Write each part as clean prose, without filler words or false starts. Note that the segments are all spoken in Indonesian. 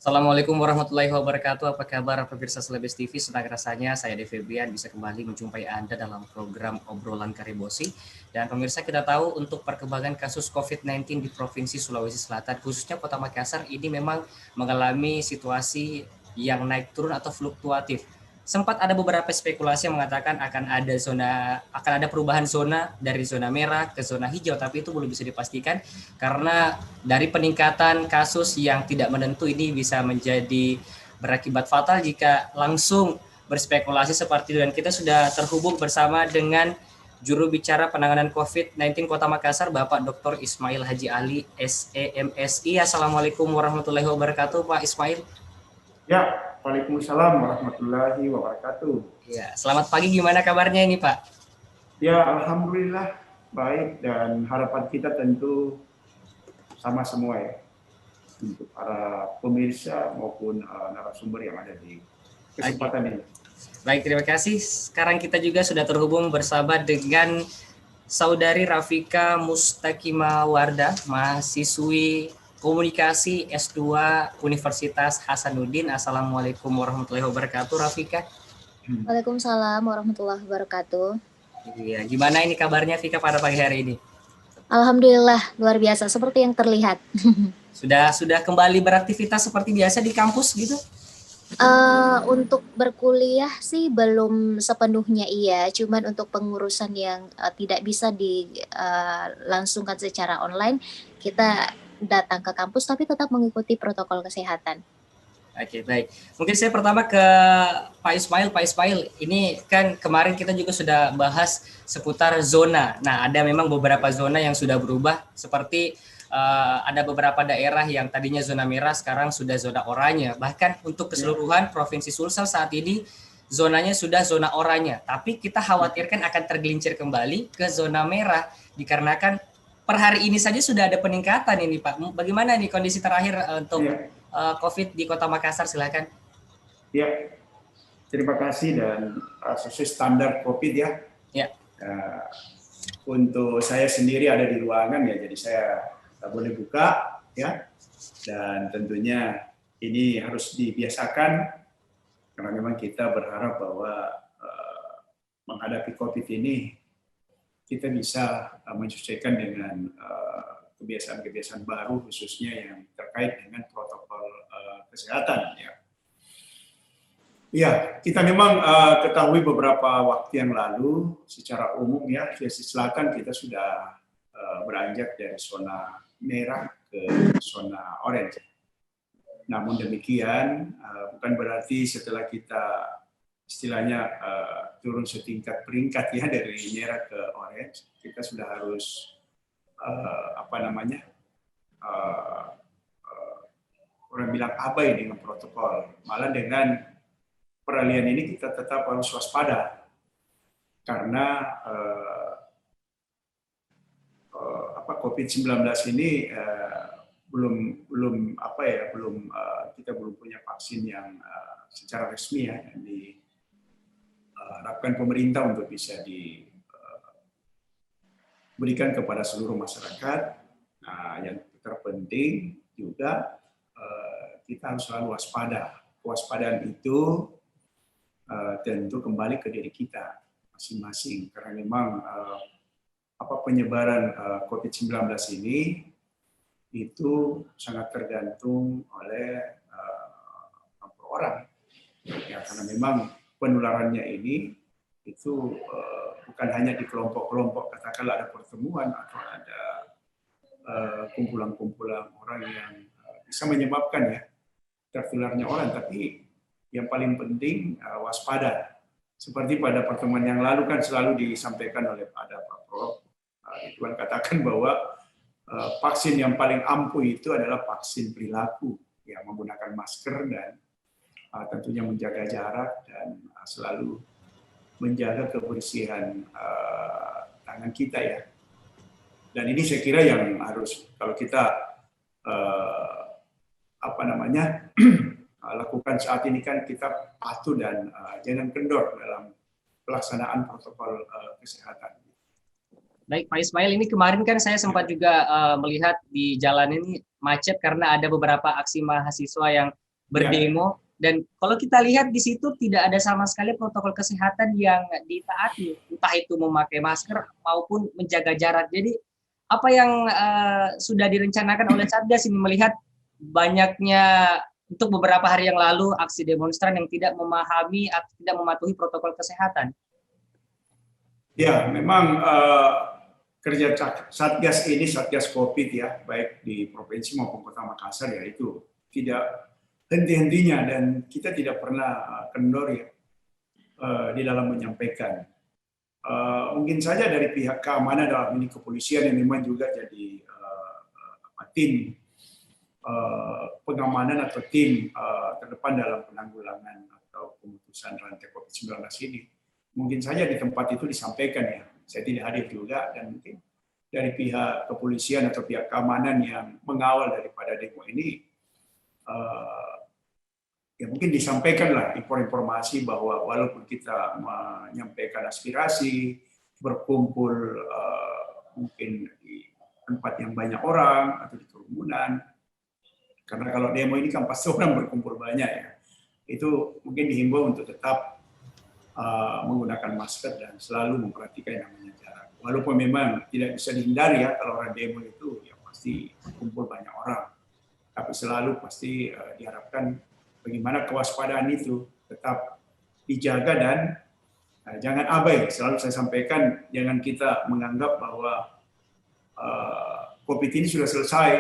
Assalamualaikum warahmatullahi wabarakatuh. Apa kabar pemirsa Selebes TV? Senang rasanya saya Devi Brian bisa kembali menjumpai Anda dalam program obrolan Karibosi. Dan pemirsa, kita tahu untuk perkembangan kasus COVID-19 di Provinsi Sulawesi Selatan, khususnya Kota Makassar, ini memang mengalami situasi yang naik turun atau fluktuatif. Sempat ada beberapa spekulasi yang mengatakan akan ada perubahan zona dari zona merah ke zona hijau, tapi itu belum bisa dipastikan karena dari peningkatan kasus yang tidak menentu ini bisa menjadi berakibat fatal jika langsung berspekulasi seperti itu. Dan kita sudah terhubung bersama dengan juru bicara penanganan COVID-19 Kota Makassar, Bapak Dr. Ismail Haji Ali, SEMSI. Assalamualaikum warahmatullahi wabarakatuh, Pak Ismail. Ya, Waalaikumsalam warahmatullahi wabarakatuh. Ya, selamat pagi. Gimana kabarnya ini, Pak? Ya, alhamdulillah baik, dan harapan kita tentu sama semua ya, untuk para pemirsa maupun narasumber yang ada di kesempatan ini. Baik, terima kasih. Sekarang kita juga sudah terhubung bersama dengan Saudari Rafika Mustakima Wardah, mahasiswi Komunikasi S2 Universitas Hasanuddin. Assalamualaikum warahmatullahi wabarakatuh, Rafika. Waalaikumsalam warahmatullahi wabarakatuh. Iya, gimana ini kabarnya Vika pada pagi hari ini? Alhamdulillah, luar biasa seperti yang terlihat. Sudah kembali beraktivitas seperti biasa di kampus gitu? Untuk berkuliah sih belum sepenuhnya iya, cuman untuk pengurusan yang tidak bisa dilangsungkan secara online, kita datang ke kampus tapi tetap mengikuti protokol kesehatan. Oke, baik. Mungkin saya pertama ke Pak Ismail. Pak Ismail, ini kan kemarin kita juga sudah bahas seputar zona. Nah, ada memang beberapa zona yang sudah berubah, seperti ada beberapa daerah yang tadinya zona merah, sekarang sudah zona oranye. Bahkan untuk keseluruhan Provinsi Sulsel saat ini, zonanya sudah zona oranye. Tapi kita khawatirkan akan tergelincir kembali ke zona merah, dikarenakan per hari ini saja sudah ada peningkatan ini, Pak. Bagaimana nih kondisi terakhir untuk COVID di Kota Makassar, silakan. Ya, terima kasih, dan sesuai standar COVID ya. Ya. Untuk saya sendiri ada di ruangan ya, jadi saya tak boleh buka ya. Dan tentunya ini harus dibiasakan karena memang kita berharap bahwa menghadapi COVID ini kita bisa menyesuaikan dengan kebiasaan-kebiasaan baru, khususnya yang terkait dengan protokol kesehatan. Ya, kita memang ketahui beberapa waktu yang lalu secara umum ya, Sulawesi Selatan kita sudah beranjak dari zona merah ke zona orange. Namun demikian bukan berarti setelah kita istilahnya turun setingkat peringkat ya dari merah ke orange, kita sudah harus orang bilang abai dengan protokol. Malah dengan peralihan ini kita tetap harus waspada karena COVID-19 ini kita belum punya vaksin yang secara resmi ya, yang diharapkan pemerintah untuk bisa diberikan kepada seluruh masyarakat. Nah, yang terpenting juga kita harus selalu waspada. Kewaspadaan itu tentu kembali ke diri kita masing-masing, karena memang penyebaran COVID-19 ini itu sangat tergantung oleh orang, ya, karena memang penularannya ini itu bukan hanya di kelompok-kelompok, katakanlah ada pertemuan atau ada kumpulan-kumpulan orang yang bisa menyebabkan ya tertularnya orang, tapi yang paling penting waspada. Seperti pada pertemuan yang lalu kan selalu disampaikan oleh Pak Prof. Ridwan katakan bahwa vaksin yang paling ampuh itu adalah vaksin perilaku, yang menggunakan masker dan tentunya menjaga jarak dan selalu menjaga kebersihan tangan kita ya. Dan ini saya kira yang harus kalau kita lakukan saat ini, kan kita patuh dan jangan kendor dalam pelaksanaan protokol kesehatan. Baik, Pak Ismail, ini kemarin kan saya sempat juga melihat di jalan ini macet karena ada beberapa aksi mahasiswa yang berdemo. Dan kalau kita lihat di situ tidak ada sama sekali protokol kesehatan yang ditaati, entah itu memakai masker maupun menjaga jarak. Jadi apa yang sudah direncanakan oleh Satgas ini melihat banyaknya untuk beberapa hari yang lalu aksi demonstran yang tidak memahami atau tidak mematuhi protokol kesehatan. Ya, memang kerja Satgas ini, Satgas COVID ya, baik di provinsi maupun Kota Makassar ya, itu tidak henti-hentinya dan kita tidak pernah kendor ya di dalam menyampaikan. Mungkin saja dari pihak keamanan dalam ini kepolisian yang memang juga jadi tim pengamanan atau tim terdepan dalam penanggulangan atau pemutusan rantai COVID-19 ini. Mungkin saja di tempat itu disampaikan ya, saya tidak hadir juga, dan mungkin dari pihak kepolisian atau pihak keamanan yang mengawal daripada demo ini, ya mungkin disampaikanlah informasi bahwa walaupun kita menyampaikan aspirasi, berkumpul mungkin di tempat yang banyak orang atau di kerumunan, karena kalau demo ini kan pasti orang berkumpul banyak ya, itu mungkin dihimbau untuk tetap menggunakan masker dan selalu memperhatikan yang namanya jarak. Walaupun memang tidak bisa dihindari ya, kalau orang demo itu ya pasti berkumpul banyak orang, tapi selalu pasti diharapkan bagaimana kewaspadaan itu tetap dijaga dan jangan abai. Selalu saya sampaikan, jangan kita menganggap bahwa COVID ini sudah selesai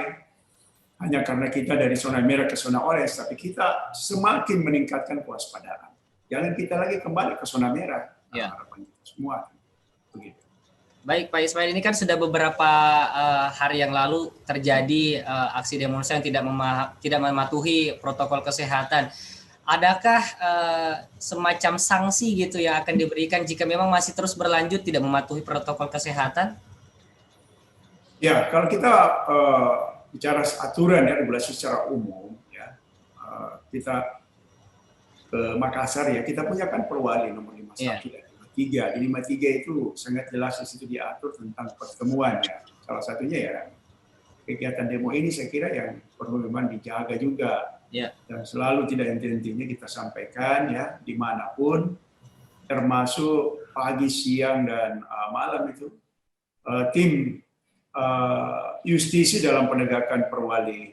hanya karena kita dari zona merah ke zona orange, tapi kita semakin meningkatkan kewaspadaan. Jangan kita lagi kembali ke zona merah. Ya. Harapan kita semua. Begitu. Baik, Pak Ismail, ini kan sudah beberapa hari yang lalu terjadi aksi demonstrasi yang tidak mematuhi protokol kesehatan. Adakah semacam sanksi gitu yang akan diberikan jika memang masih terus berlanjut tidak mematuhi protokol kesehatan? Ya, kalau kita bicara aturan ya, regulasi secara umum, ya, kita ke Makassar ya, kita punya kan Perwali nomor 51 dan 53. Di 53 itu sangat jelas di situ diatur tentang pertemuan ya. Salah satunya ya kegiatan demo ini saya kira yang perlu memang dijaga juga. Ya. Dan selalu tidak henti-hentinya kita sampaikan ya, dimanapun, termasuk pagi, siang, dan malam itu, tim justisi dalam penegakan Perwali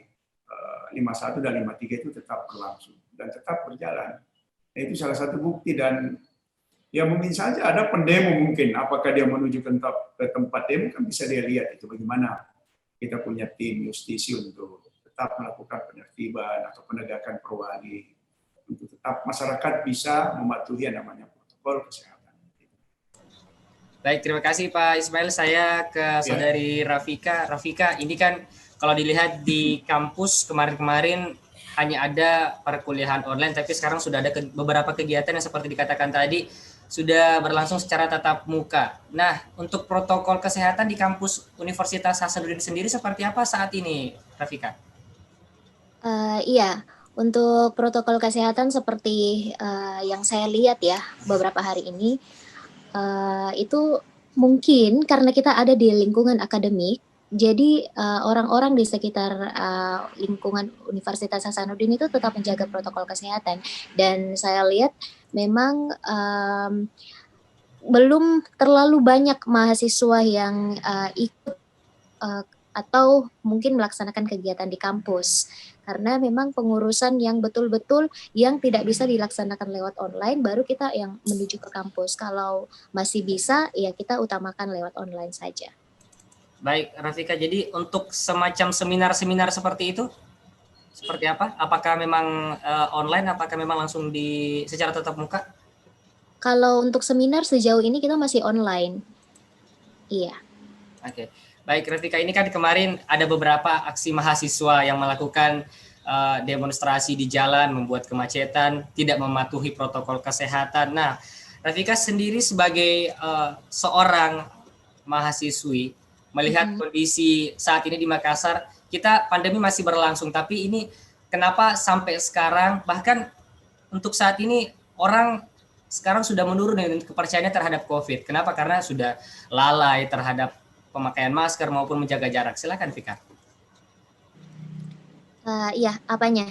51 dan 53 itu tetap berlangsung dan tetap berjalan. Itu salah satu bukti, dan ya mungkin saja ada pendemo mungkin, apakah dia menuju ke tempat demo kan bisa dia lihat itu bagaimana kita punya tim justisi untuk tetap melakukan penertiban atau penegakan Perwali untuk tetap masyarakat bisa mematuhi yang namanya protokol kesehatan. Baik, terima kasih Pak Ismail. Saya ke saudari Rafika. Rafika, ini kan kalau dilihat di kampus kemarin-kemarin hanya ada perkuliahan online, tapi sekarang sudah ada beberapa kegiatan yang seperti dikatakan tadi sudah berlangsung secara tatap muka. Nah, untuk protokol kesehatan di kampus Universitas Hasanuddin sendiri seperti apa saat ini, Rafika? Iya, untuk protokol kesehatan seperti yang saya lihat ya beberapa hari ini, itu mungkin karena kita ada di lingkungan akademik, jadi orang-orang di sekitar lingkungan Universitas Hasanuddin itu tetap menjaga protokol kesehatan, dan saya lihat memang belum terlalu banyak mahasiswa yang ikut atau mungkin melaksanakan kegiatan di kampus, karena memang pengurusan yang betul-betul yang tidak bisa dilaksanakan lewat online baru kita yang menuju ke kampus. Kalau masih bisa ya kita utamakan lewat online saja. Baik, Rafika, jadi untuk semacam seminar-seminar seperti itu seperti apa? Apakah memang online, apakah memang langsung secara tatap muka? Kalau untuk seminar sejauh ini kita masih online. Iya. Oke. Baik, Rafika, ini kan kemarin ada beberapa aksi mahasiswa yang melakukan demonstrasi di jalan, membuat kemacetan, tidak mematuhi protokol kesehatan. Nah, Rafika sendiri sebagai seorang mahasiswi, melihat kondisi saat ini di Makassar, kita pandemi masih berlangsung, tapi ini kenapa sampai sekarang, bahkan untuk saat ini orang sekarang sudah menurun kepercayaannya terhadap COVID. Kenapa? Karena sudah lalai terhadap pemakaian masker maupun menjaga jarak. Silakan, Vika. Iya, apanya?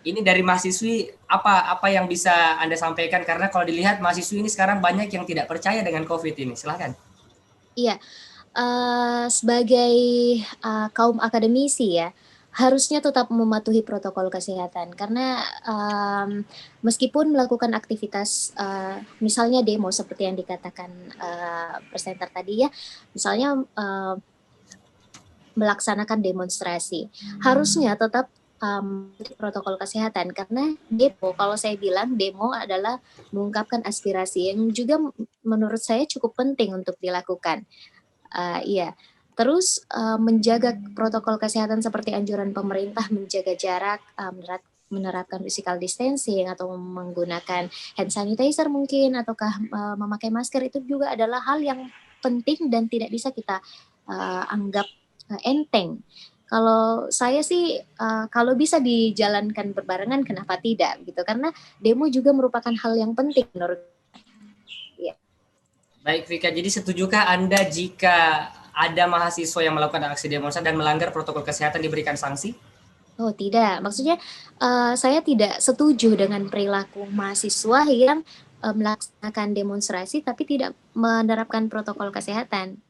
ini dari mahasiswi apa yang bisa Anda sampaikan, karena kalau dilihat mahasiswi ini sekarang banyak yang tidak percaya dengan COVID ini. Silakan. Iya, sebagai, kaum akademisi ya, harusnya tetap mematuhi protokol kesehatan karena, meskipun melakukan aktivitas, misalnya demo seperti yang dikatakan, presenter tadi ya, misalnya, melaksanakan demonstrasi, harusnya tetap, protokol kesehatan karena demo, kalau saya bilang demo adalah mengungkapkan aspirasi yang juga menurut saya cukup penting untuk dilakukan. Iya. Terus, menjaga protokol kesehatan seperti anjuran pemerintah menjaga jarak, menerapkan physical distancing atau menggunakan hand sanitizer mungkin ataukah, memakai masker itu juga adalah hal yang penting dan tidak bisa kita, anggap, enteng. Kalau saya sih, kalau bisa dijalankan berbarengan kenapa tidak gitu, karena demo juga merupakan hal yang penting menurut. Iya. Baik Vika, jadi setujukah Anda jika ada mahasiswa yang melakukan aksi demonstrasi dan melanggar protokol kesehatan diberikan sanksi? Oh tidak, maksudnya, saya tidak setuju dengan perilaku mahasiswa yang, melaksanakan demonstrasi tapi tidak menerapkan protokol kesehatan.